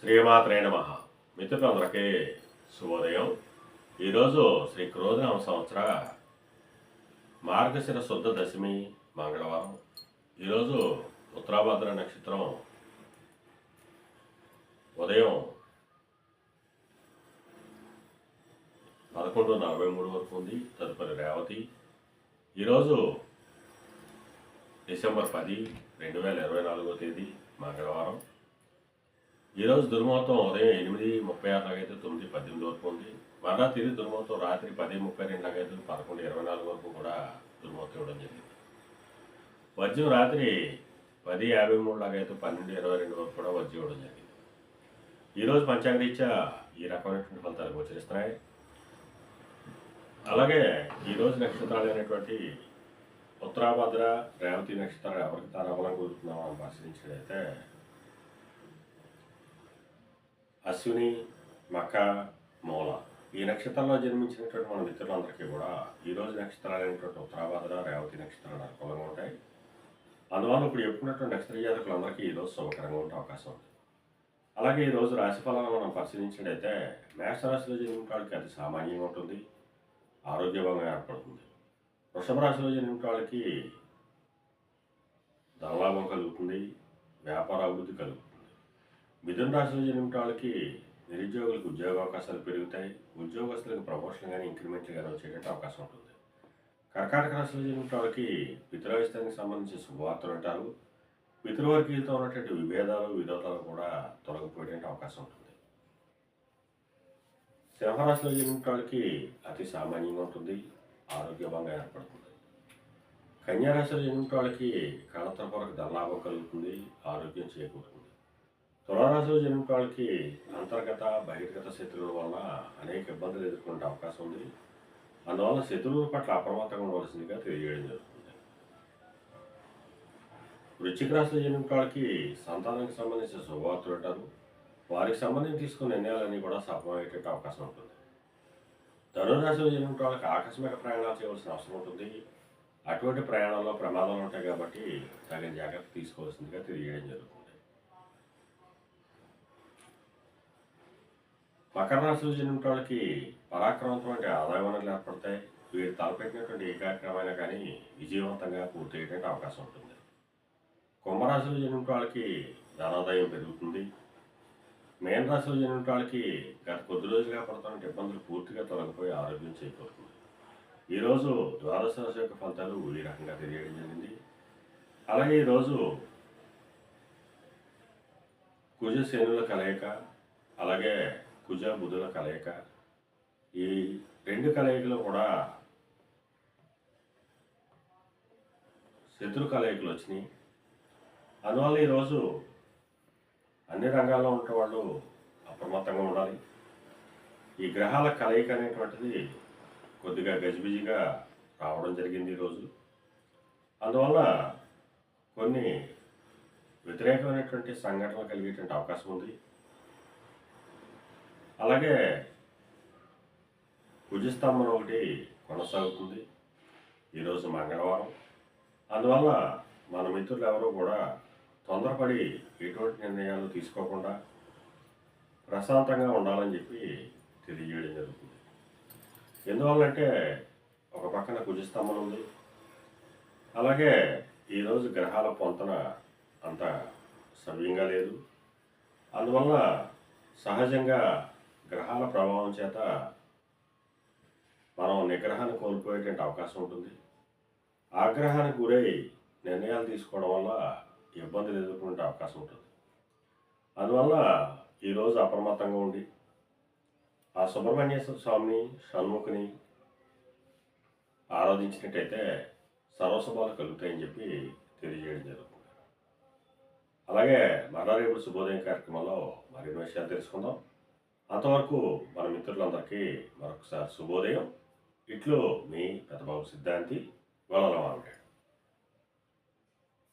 శ్రీమాత్రే నమః. మిత్రులందరికీ శుభోదయం. ఈరోజు శ్రీ క్రోధనామ సంవత్సర మార్గశిర శుద్ధ దశమి మంగళవారం. ఈరోజు ఉత్తరాభాద్ర నక్షత్రం ఉదయం 11:43 వరకు ఉంది. తదుపరి రేవతి. ఈరోజు డిసెంబర్ 10, 2024 తేదీ మంగళవారం. ఈరోజు దుర్ముహూర్తం ఉదయం 8:36 అయితే 9:18 వరకు ఉంది. మరలా తిరిగి దుర్ముహూర్తం రాత్రి 10:32 అయితే 11:24 వరకు కూడా దుర్ముహూర్తం ఇవ్వడం జరిగింది. వర్జ్యం రాత్రి 10:53 అయితే 12:22 వరకు కూడా వర్జ్యం ఇవ్వడం జరిగింది. ఈరోజు పంచాంగరీత్యా ఈ రకమైనటువంటి ఫలితాలు గోచరిస్తున్నాయి. అలాగే ఈరోజు నక్షత్రాలు అనేటువంటి ఉత్తరాభద్ర, రేవతి నక్షత్రాలు ఎవరికి తారాబలం కుదురుతున్నామో అని పరిశీలించినట్లయితే అశ్విని, మక, మూల ఈ నక్షత్రంలో జన్మించినటువంటి మన మిత్రులందరికీ కూడా ఈరోజు నక్షత్రాలు అనేటువంటి ఉత్తరాభద్ర, రేవతి నక్షత్రాలు అనుకూలంగా ఉంటాయి. అందువల్ల ఇప్పుడు చెప్పుకున్నటువంటి నక్షత్ర జాతకులందరికీ ఈరోజు శుభకరంగా ఉండే అవకాశం ఉంది. అలాగే ఈరోజు రాశి ఫలాలను మనం పరిశీలించినట్లయితే మేషరాశిలో జన్మిన వాళ్ళకి అతి సామాన్యంగా ఉంటుంది, ఆరోగ్యభంగా ఏర్పడుతుంది. వృషభ రాశిలో జన్మిన వాళ్ళకి ధనలాభం కలుగుతుంది, వ్యాపార అభివృద్ధి కలుగుతుంది. మిథున రాశిలో జన్మిన వాళ్ళకి నిరుద్యోగులకు ఉద్యోగ అవకాశాలు పెరుగుతాయి, ఉద్యోగస్తులకు ప్రమోషన్ కానీ ఇంక్రిమెంట్లు కానీ వచ్చేటట్టు అవకాశం ఉంటుంది. కర్కాటక రాశిలో జన్మిన వాళ్ళకి పితృవాయిస్తానికి సంబంధించిన శుభవార్తలు అంటారు. పితృవర్గీయులతో ఉన్నటువంటి విభేదాలు, విరోధాలు కూడా తొలగిపోయేటువంటి అవకాశం ఉంటుంది. సింహరాశిలో జన్మిన వాళ్ళకి అతి సామాన్యంగా ఉంటుంది, ఆరోగ్యభంగా ఏర్పడుతుంది. కన్యారాశిలో జన్మిన వాళ్ళకి కళత్రపూర్వక ధనలాభం కలుగుతుంది, ఆరోగ్యం చేకూరుతుంది. తులారాశిలో జన్మిన వాళ్ళకి అంతర్గత బహిర్గత శత్రువుల వల్ల అనేక ఇబ్బందులు ఎదుర్కొనే అవకాశం ఉంది. అందువల్ల శత్రువుల పట్ల అప్రమత్తంగా ఉండవలసిందిగా తెలియజేయడం జరుగుతుంది. వృశ్చిక రాశిలో జన్మిన వాళ్ళకి సంతానానికి సంబంధించిన శుభవార్తలు అంటారు. వారికి సంబంధించి తీసుకున్న నిర్ణయాలన్నీ కూడా సఫలమయ్యేట అవకాశం ఉంటుంది. ధనురాశిలో జన్మిన వాళ్ళకి ఆకస్మిక ప్రయాణాలు చేయవలసిన అవసరం ఉంటుంది. అటువంటి ప్రయాణాల్లో ప్రమాదాలు ఉంటాయి కాబట్టి తగిన జాగ్రత్త తీసుకోవాల్సిందిగా తెలియజేయడం జరుగుతుంది. మకర రాశిలో జన్మిన వాళ్ళకి పరాక్రమవంతమైన ఆదాయ వనరులు ఏర్పడతాయి. వీరు తలపెట్టినటువంటి ఏ కార్యక్రమైనా కానీ విజయవంతంగా పూర్తయ్యేటువంటి అవకాశం ఉంటుంది. కుంభరాశిలో జన్మిన వాళ్ళకి ధనాదాయం పెరుగుతుంది. మేన రాశిలో జన్మిన వాళ్ళకి గత కొద్ది రోజులుగా పడుతున్న ఇబ్బందులు పూర్తిగా తొలగిపోయి ఆరోగ్యం చేకూరుతుంది. ఈరోజు ద్వాదశ రాశి యొక్క ఫలితాలు ఈ రకంగా తెలియడం జరిగింది. అలాగే ఈరోజు కుజ శనుల కలయిక, అలాగే కుజ బుధుల కలయిక, ఈ రెండు కలయికలు కూడా శత్రు కలయికలు వచ్చినాయి. అందువల్ల ఈరోజు అన్ని రంగాల్లో ఉంటే వాళ్ళు అప్రమత్తంగా ఉండాలి. ఈ గ్రహాల కలయిక అనేటువంటిది కొద్దిగా గజిబిజిగా రావడం జరిగింది ఈరోజు. అందువల్ల కొన్ని వ్యతిరేకమైనటువంటి సంఘటనలు కలిగేటువంటి అవకాశం ఉంది. అలాగే కుజస్తంభం ఒకటి కొనసాగుతుంది ఈరోజు మంగళవారం. అందువల్ల మన మిత్రులు ఎవరూ కూడా తొందరపడి ఎటువంటి నిర్ణయాలు తీసుకోకుండా ప్రశాంతంగా ఉండాలని చెప్పి తెలియజేయడం జరుగుతుంది. ఎందువల్లంటే ఒక పక్కన కుజస్తంభం ఉంది, అలాగే ఈరోజు గ్రహాల పొంతన అంత సవ్యంగా లేదు. అందువల్ల సహజంగా గ్రహాల ప్రభావం చేత మనం నిగ్రహాన్ని కోల్పోయేటువంటి అవకాశం ఉంటుంది. ఆగ్రహానికి గురై నిర్ణయాలు తీసుకోవడం వల్ల ఇబ్బందులు ఎదుర్కొనే అవకాశం ఉంటుంది. అందువల్ల ఈరోజు అప్రమత్తంగా ఉండి ఆ సుబ్రహ్మణ్యేశ్వర స్వామిని, షణ్ముఖిని ఆరాధించినట్టయితే సర్వశుభాలు కలుగుతాయని చెప్పి తెలియజేయడం జరుగుతుంది. అలాగే మరలా రేపు శుభోదయం కార్యక్రమంలో మరిన్ని విషయాలు తెలుసుకుందాం. అంతవరకు మన మిత్రులందరికీ మరొకసారి శుభోదయం. ఇట్లు మీ పెద్దబాబు సిద్ధాంతి గొల్లలవాంగ.